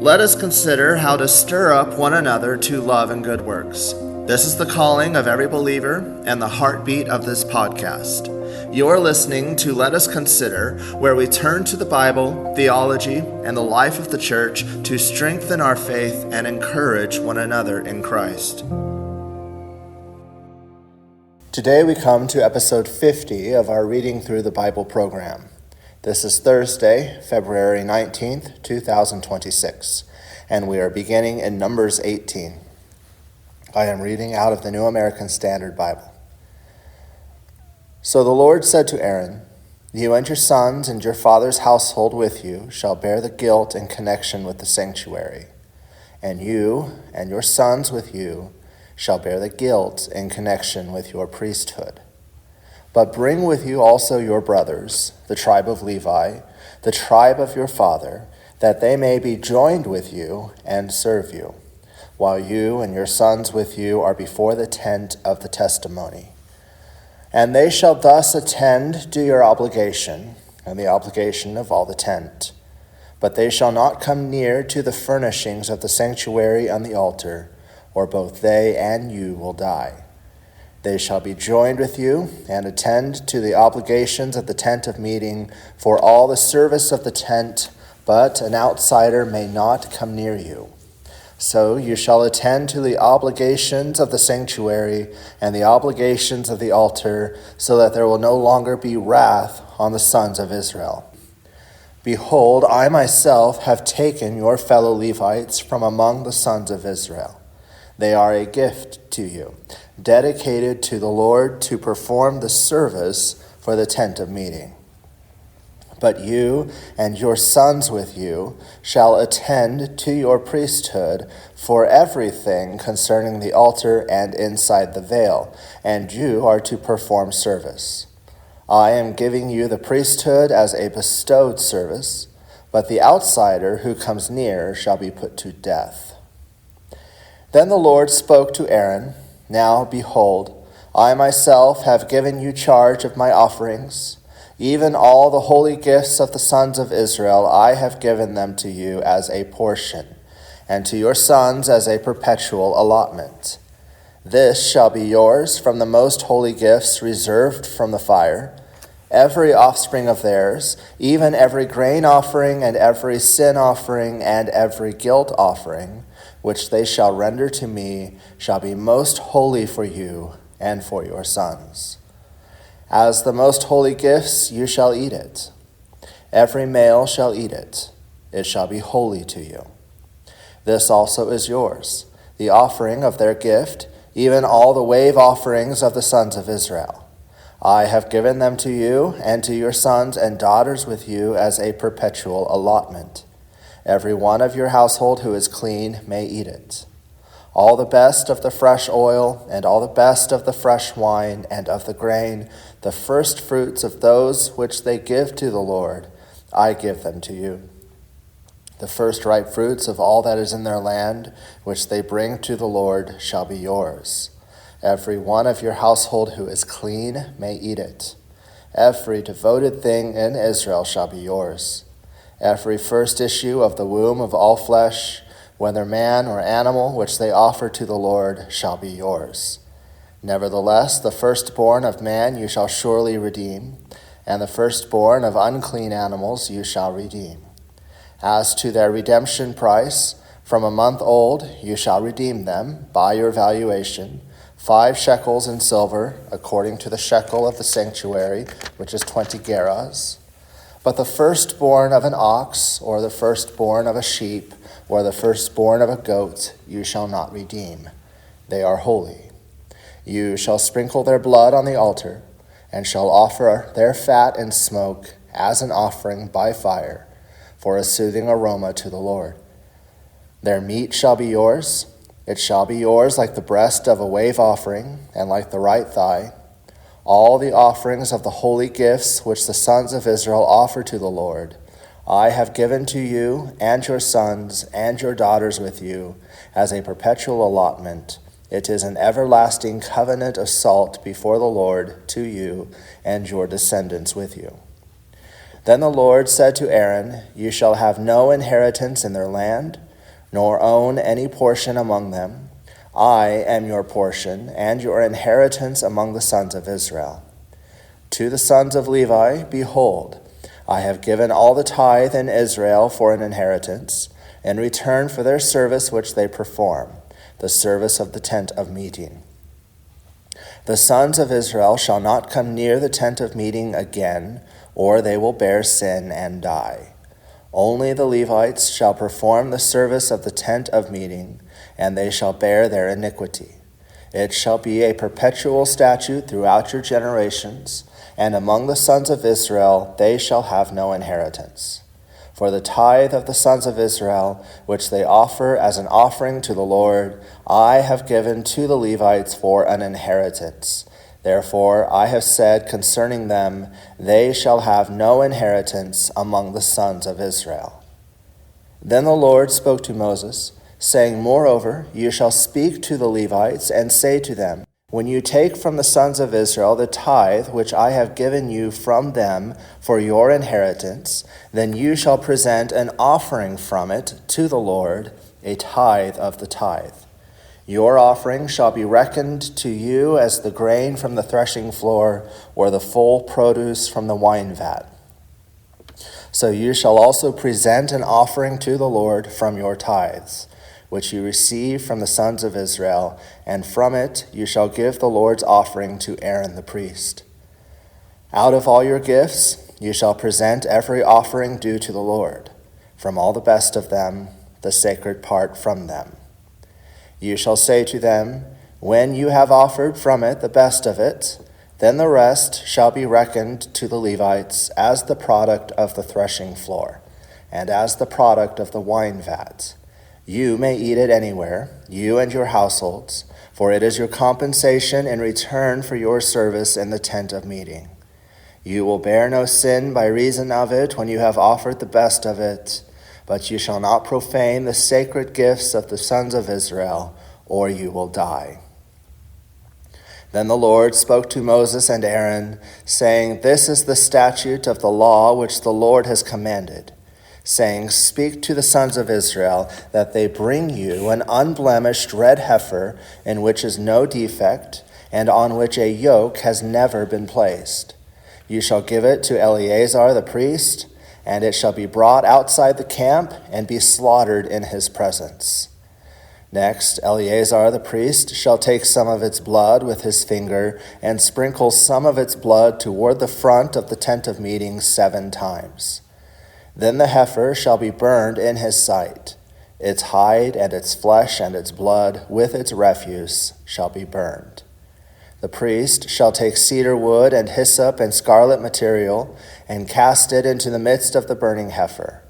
Let us consider how to stir up one another to love and good works. This is the calling of every believer and the heartbeat of this podcast. You're listening to Let Us Consider, where we turn to the Bible, theology, and the life of the church to strengthen our faith and encourage one another in Christ. Today we come to episode 50 of our Reading Through the Bible program. This is Thursday, February 19th, 2026, and we are beginning in Numbers 18. I am reading out of the New American Standard Bible. So the Lord said to Aaron, "You and your sons and your father's household with you shall bear the guilt in connection with the sanctuary, and you and your sons with you shall bear the guilt in connection with your priesthood. But bring with you also your brothers, the tribe of Levi, the tribe of your father, that they may be joined with you and serve you, while you and your sons with you are before the tent of the testimony. And they shall thus attend to your obligation, and the obligation of all the tent. But they shall not come near to the furnishings of the sanctuary and the altar, or both they and you will die. They shall be joined with you and attend to the obligations of the tent of meeting for all the service of the tent, but an outsider may not come near you. So you shall attend to the obligations of the sanctuary and the obligations of the altar, so that there will no longer be wrath on the sons of Israel. Behold, I myself have taken your fellow Levites from among the sons of Israel. They are a gift to you, dedicated to the Lord to perform the service for the tent of meeting. But you and your sons with you shall attend to your priesthood for everything concerning the altar and inside the veil, and you are to perform service. I am giving you the priesthood as a bestowed service, but the outsider who comes near shall be put to death." Then the Lord spoke to Aaron, "Now, behold, I myself have given you charge of my offerings. Even all the holy gifts of the sons of Israel I have given them to you as a portion, and to your sons as a perpetual allotment. This shall be yours from the most holy gifts reserved from the fire. Every offspring of theirs, even every grain offering and every sin offering and every guilt offering, which they shall render to me, shall be most holy for you and for your sons. As the most holy gifts you shall eat it. Every male shall eat it. It shall be holy to you. This also is yours, the offering of their gift, even all the wave offerings of the sons of Israel. I have given them to you and to your sons and daughters with you as a perpetual allotment. Every one of your household who is clean may eat it. All the best of the fresh oil, and all the best of the fresh wine, and of the grain, the first fruits of those which they give to the Lord, I give them to you. The first ripe fruits of all that is in their land, which they bring to the Lord, shall be yours. Every one of your household who is clean may eat it. Every devoted thing in Israel shall be yours. Every first issue of the womb of all flesh, whether man or animal, which they offer to the Lord, shall be yours. Nevertheless, the firstborn of man you shall surely redeem, and the firstborn of unclean animals you shall redeem. As to their redemption price, from a month old you shall redeem them by your valuation, 5 shekels in silver, according to the shekel of the sanctuary, which is 20 gerahs. But the firstborn of an ox, or the firstborn of a sheep, or the firstborn of a goat, you shall not redeem. They are holy. You shall sprinkle their blood on the altar, and shall offer their fat and smoke as an offering by fire, for a soothing aroma to the Lord. Their meat shall be yours. It shall be yours like the breast of a wave offering, and like the right thigh. All the offerings of the holy gifts which the sons of Israel offer to the Lord, I have given to you and your sons and your daughters with you as a perpetual allotment. It is an everlasting covenant of salt before the Lord to you and your descendants with you. Then the Lord said to Aaron, You shall have no inheritance in their land, nor own any portion among them. I am your portion and your inheritance among the sons of Israel. To the sons of Levi, behold, I have given all the tithe in Israel for an inheritance, in return for their service which they perform, the service of the tent of meeting. The sons of Israel shall not come near the tent of meeting again, or they will bear sin and die. Only the Levites shall perform the service of the tent of meeting, and they shall bear their iniquity. It shall be a perpetual statute throughout your generations, and among the sons of Israel they shall have no inheritance. For the tithe of the sons of Israel, which they offer as an offering to the Lord, I have given to the Levites for an inheritance. Therefore I have said concerning them, they shall have no inheritance among the sons of Israel. Then the Lord spoke to Moses, saying, Moreover, you shall speak to the Levites and say to them, when you take from the sons of Israel the tithe which I have given you from them for your inheritance, then you shall present an offering from it to the Lord, a tithe of the tithe. Your offering shall be reckoned to you as the grain from the threshing floor, or the full produce from the wine vat. So you shall also present an offering to the Lord from your tithes, which you receive from the sons of Israel, and from it you shall give the Lord's offering to Aaron the priest. Out of all your gifts you shall present every offering due to the Lord, from all the best of them, the sacred part from them. You shall say to them, when you have offered from it the best of it, then the rest shall be reckoned to the Levites as the product of the threshing floor, and as the product of the wine vat. You may eat it anywhere, you and your households, for it is your compensation in return for your service in the tent of meeting. You will bear no sin by reason of it when you have offered the best of it, but you shall not profane the sacred gifts of the sons of Israel, or you will die. Then the Lord spoke to Moses and Aaron, saying, This is the statute of the law which the Lord has commanded, saying, Speak to the sons of Israel, that they bring you an unblemished red heifer, in which is no defect, and on which a yoke has never been placed. You shall give it to Eleazar the priest, and it shall be brought outside the camp and be slaughtered in his presence. Next, Eleazar the priest shall take some of its blood with his finger and sprinkle some of its blood toward the front of the tent of meeting 7 times. Then the heifer shall be burned in his sight. Its hide and its flesh and its blood with its refuse shall be burned. The priest shall take cedar wood and hyssop and scarlet material and cast it into the midst of the burning heifer.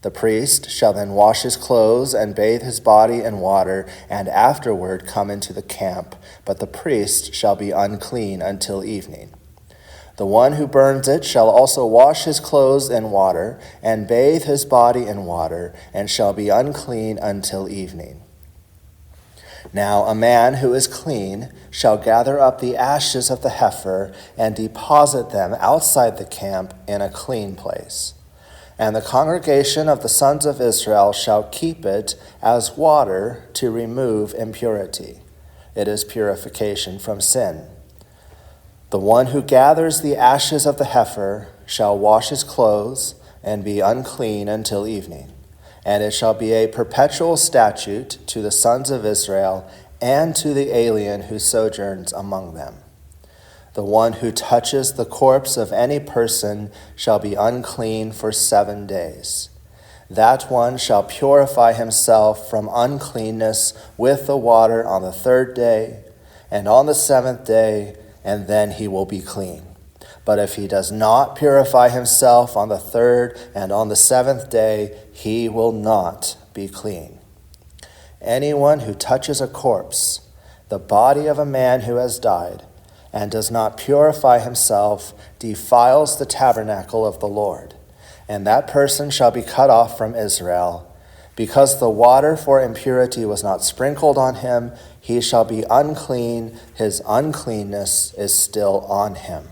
The priest shall then wash his clothes and bathe his body in water, and afterward come into the camp, but the priest shall be unclean until evening. The one who burns it shall also wash his clothes in water, and bathe his body in water, and shall be unclean until evening. Now a man who is clean shall gather up the ashes of the heifer and deposit them outside the camp in a clean place. And the congregation of the sons of Israel shall keep it as water to remove impurity. It is purification from sin. The one who gathers the ashes of the heifer shall wash his clothes and be unclean until evening. And it shall be a perpetual statute to the sons of Israel and to the alien who sojourns among them. The one who touches the corpse of any person shall be unclean for 7 days. That one shall purify himself from uncleanness with the water on the 3rd day, and on the 7th day, and then he will be clean. But if he does not purify himself on the 3rd and on the 7th day, he will not be clean. Anyone who touches a corpse, the body of a man who has died, and does not purify himself, defiles the tabernacle of the Lord, and that person shall be cut off from Israel. Because the water for impurity was not sprinkled on him, he shall be unclean, his uncleanness is still on him.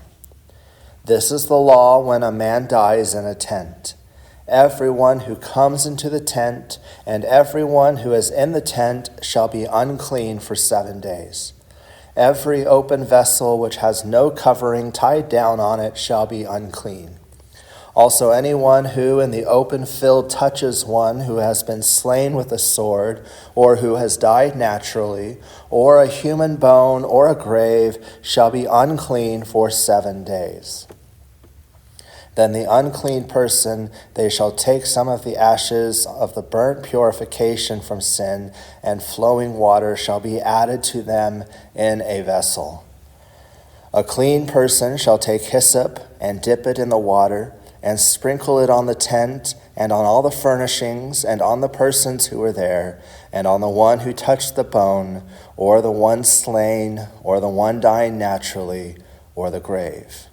This is the law when a man dies in a tent. Everyone who comes into the tent and everyone who is in the tent shall be unclean for 7 days. Every open vessel which has no covering tied down on it shall be unclean. Also anyone who in the open field touches one who has been slain with a sword, or who has died naturally, or a human bone, or a grave, shall be unclean for 7 days. Then the unclean person, they shall take some of the ashes of the burnt purification from sin, and flowing water shall be added to them in a vessel. A clean person shall take hyssop and dip it in the water, and sprinkle it on the tent, and on all the furnishings, and on the persons who were there, and on the one who touched the bone, or the one slain, or the one dying naturally, or the grave.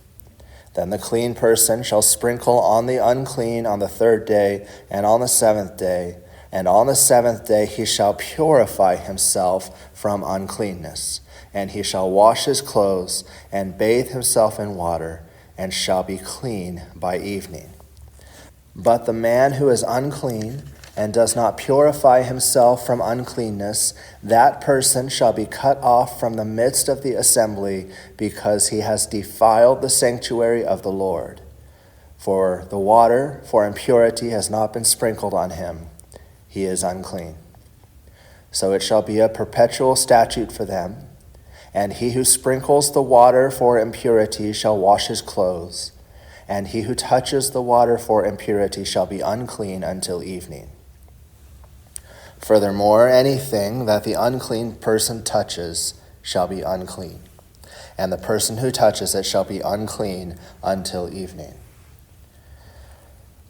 Then the clean person shall sprinkle on the unclean on the 3rd day, and on the 7th day, and on the 7th day he shall purify himself from uncleanness, and he shall wash his clothes, and bathe himself in water, and shall be clean by evening. But the man who is unclean and does not purify himself from uncleanness, that person shall be cut off from the midst of the assembly, because he has defiled the sanctuary of the Lord. For the water for impurity has not been sprinkled on him. He is unclean. So it shall be a perpetual statute for them. And he who sprinkles the water for impurity shall wash his clothes, and he who touches the water for impurity shall be unclean until evening. Furthermore, anything that the unclean person touches shall be unclean, and the person who touches it shall be unclean until evening.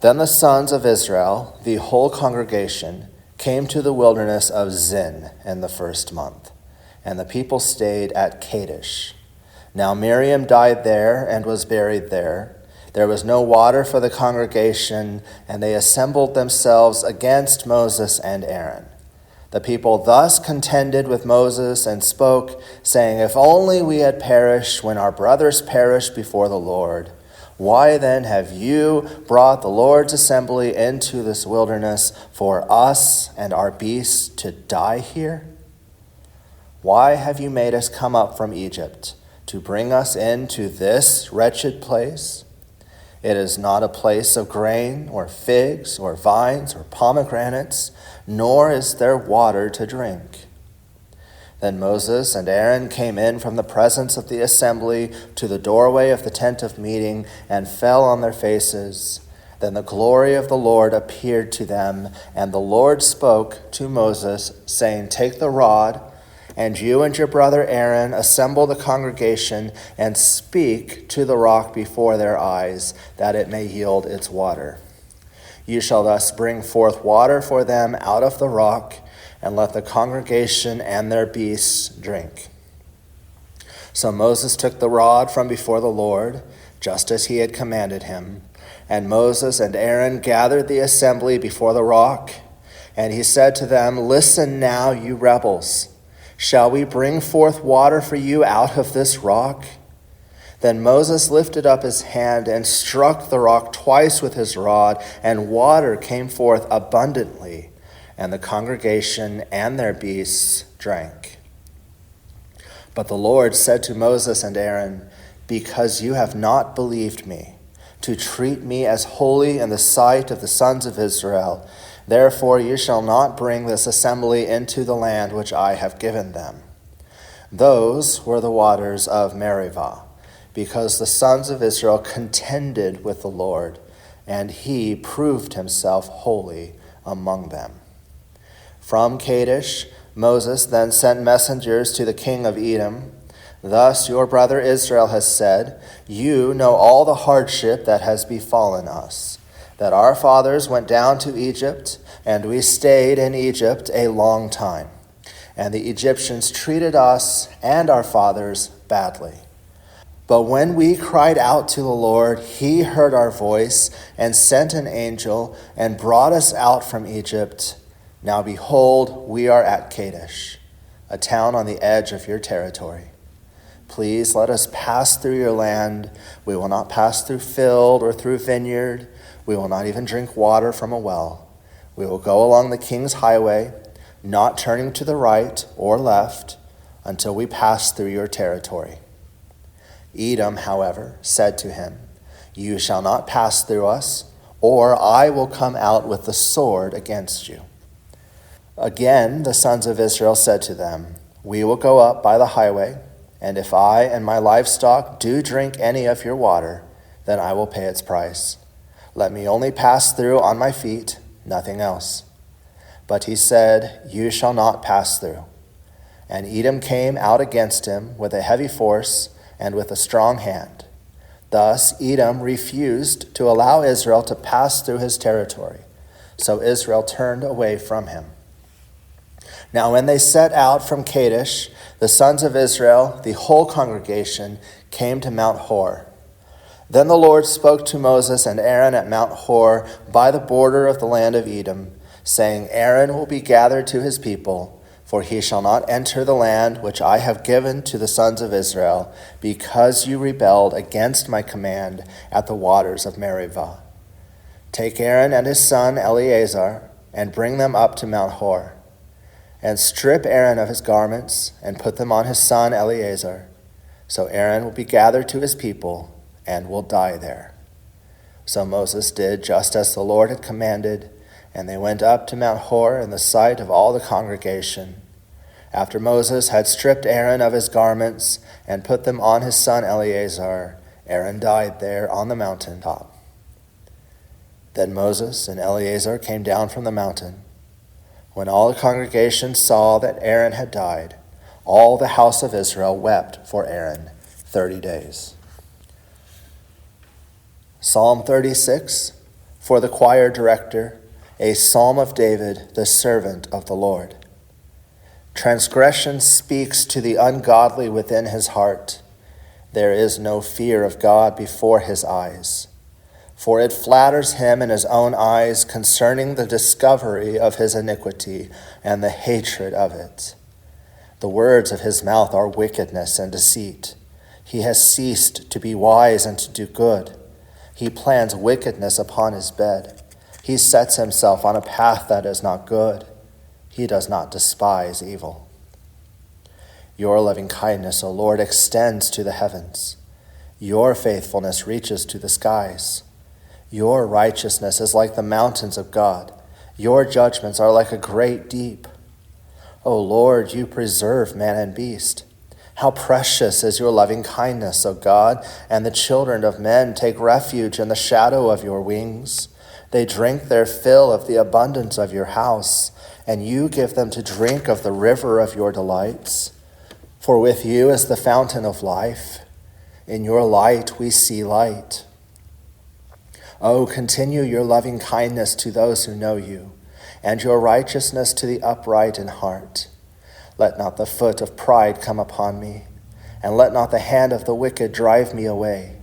Then the sons of Israel, the whole congregation, came to the wilderness of Zin in the 1st month. And the people stayed at Kadesh. Now Miriam died there and was buried there. There was no water for the congregation, and they assembled themselves against Moses and Aaron. The people thus contended with Moses and spoke, saying, "If only we had perished when our brothers perished before the Lord. Why then have you brought the Lord's assembly into this wilderness for us and our beasts to die here? Why have you made us come up from Egypt to bring us into this wretched place? It is not a place of grain or figs or vines or pomegranates, nor is there water to drink." Then Moses and Aaron came in from the presence of the assembly to the doorway of the tent of meeting and fell on their faces. Then the glory of the Lord appeared to them, and the Lord spoke to Moses, saying, "Take the rod, and you and your brother Aaron assemble the congregation and speak to the rock before their eyes, that it may yield its water. You shall thus bring forth water for them out of the rock, and let the congregation and their beasts drink." So Moses took the rod from before the Lord, just as he had commanded him. And Moses and Aaron gathered the assembly before the rock, and he said to them, "Listen now, you rebels. Shall we bring forth water for you out of this rock?" Then Moses lifted up his hand and struck the rock twice with his rod, and water came forth abundantly, and the congregation and their beasts drank. But the Lord said to Moses and Aaron, "Because you have not believed me, to treat me as holy in the sight of the sons of Israel, therefore you shall not bring this assembly into the land which I have given them." Those were the waters of Meribah, because the sons of Israel contended with the Lord, and he proved himself holy among them. From Kadesh, Moses then sent messengers to the king of Edom. "Thus your brother Israel has said, you know all the hardship that has befallen us, that our fathers went down to Egypt, and we stayed in Egypt a long time. And the Egyptians treated us and our fathers badly. But when we cried out to the Lord, he heard our voice and sent an angel and brought us out from Egypt. Now behold, we are at Kadesh, a town on the edge of your territory. Please let us pass through your land. We will not pass through field or through vineyard. We will not even drink water from a well. We will go along the king's highway, not turning to the right or left until we pass through your territory." Edom, however, said to him, "You shall not pass through us, or I will come out with the sword against you." Again, the sons of Israel said to them, "We will go up by the highway, and if I and my livestock do drink any of your water, then I will pay its price. Let me only pass through on my feet, nothing else." But he said, "You shall not pass through." And Edom came out against him with a heavy force and with a strong hand. Thus Edom refused to allow Israel to pass through his territory. So Israel turned away from him. Now when they set out from Kadesh, the sons of Israel, the whole congregation, came to Mount Hor. Then the Lord spoke to Moses and Aaron at Mount Hor by the border of the land of Edom, saying, "Aaron will be gathered to his people, for he shall not enter the land which I have given to the sons of Israel, because you rebelled against my command at the waters of Meribah. Take Aaron and his son Eleazar, and bring them up to Mount Hor. And strip Aaron of his garments, and put them on his son Eleazar. So Aaron will be gathered to his people, and will die there." So Moses did just as the Lord had commanded, and they went up to Mount Hor in the sight of all the congregation. After Moses had stripped Aaron of his garments and put them on his son Eleazar, Aaron died there on the mountain top. Then Moses and Eleazar came down from the mountain. When all the congregation saw that Aaron had died, all the house of Israel wept for Aaron 30 days. Psalm 36, for the choir director, a psalm of David, the servant of the Lord. Transgression speaks to the ungodly within his heart. There is no fear of God before his eyes. For it flatters him in his own eyes concerning the discovery of his iniquity and the hatred of it. The words of his mouth are wickedness and deceit. He has ceased to be wise and to do good. He plans wickedness upon his bed. He sets himself on a path that is not good. He does not despise evil. Your loving kindness, O Lord, extends to the heavens. Your faithfulness reaches to the skies. Your righteousness is like the mountains of God. Your judgments are like a great deep. O Lord, you preserve man and beast. How precious is your loving kindness, O God, and the children of men take refuge in the shadow of your wings. They drink their fill of the abundance of your house, and you give them to drink of the river of your delights. For with you is the fountain of life. In your light we see light. Oh, continue your loving kindness to those who know you, and your righteousness to the upright in heart. Let not the foot of pride come upon me, and let not the hand of the wicked drive me away.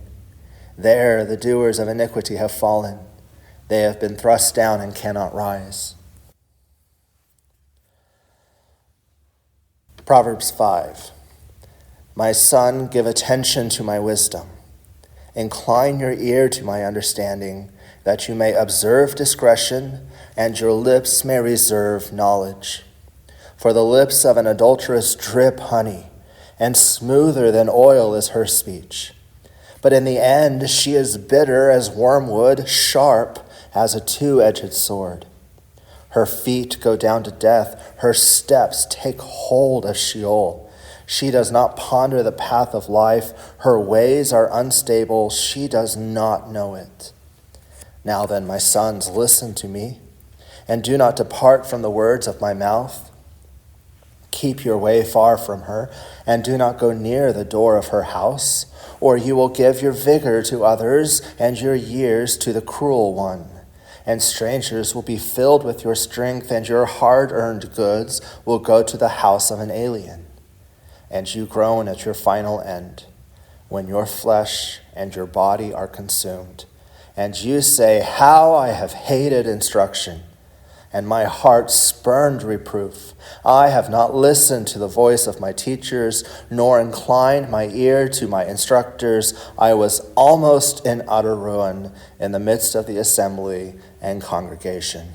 There the doers of iniquity have fallen. They have been thrust down and cannot rise. Proverbs 5. My son, give attention to my wisdom. Incline your ear to my understanding, that you may observe discretion, and your lips may reserve knowledge. For the lips of an adulteress drip honey, and smoother than oil is her speech. But in the end she is bitter as wormwood, sharp as a two-edged sword. Her feet go down to death, her steps take hold of Sheol. She does not ponder the path of life, her ways are unstable, she does not know it. Now then, my sons, listen to me, and do not depart from the words of my mouth. Keep your way far from her, and do not go near the door of her house, or you will give your vigor to others, and your years to the cruel one. And strangers will be filled with your strength, and your hard-earned goods will go to the house of an alien. And you groan at your final end, when your flesh and your body are consumed. And you say, how I have hated instruction, and my heart spurned reproof. I have not listened to the voice of my teachers, nor inclined my ear to my instructors. I was almost in utter ruin in the midst of the assembly and congregation.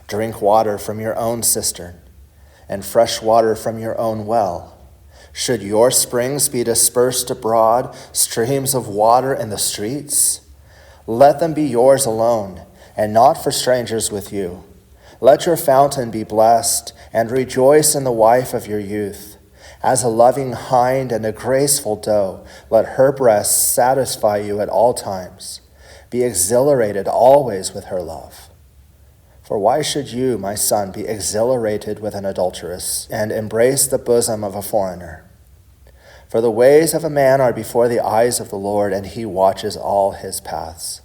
Drink water from your own cistern, and fresh water from your own well. Should your springs be dispersed abroad, streams of water in the streets? Let them be yours alone, and not for strangers with you. Let your fountain be blessed, and rejoice in the wife of your youth. As a loving hind and a graceful doe, let her breasts satisfy you at all times. Be exhilarated always with her love. For why should you, my son, be exhilarated with an adulteress, and embrace the bosom of a foreigner? For the ways of a man are before the eyes of the Lord, and he watches all his paths.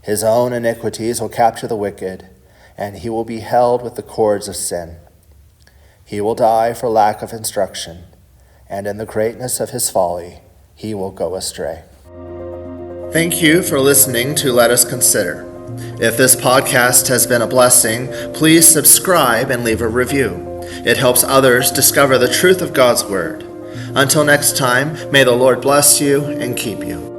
His own iniquities will capture the wicked, and he will be held with the cords of sin. He will die for lack of instruction, and in the greatness of his folly he will go astray. Thank you for listening to Let Us Consider. If this podcast has been a blessing, please subscribe and leave a review. It helps others discover the truth of God's Word. Until next time, may the Lord bless you and keep you.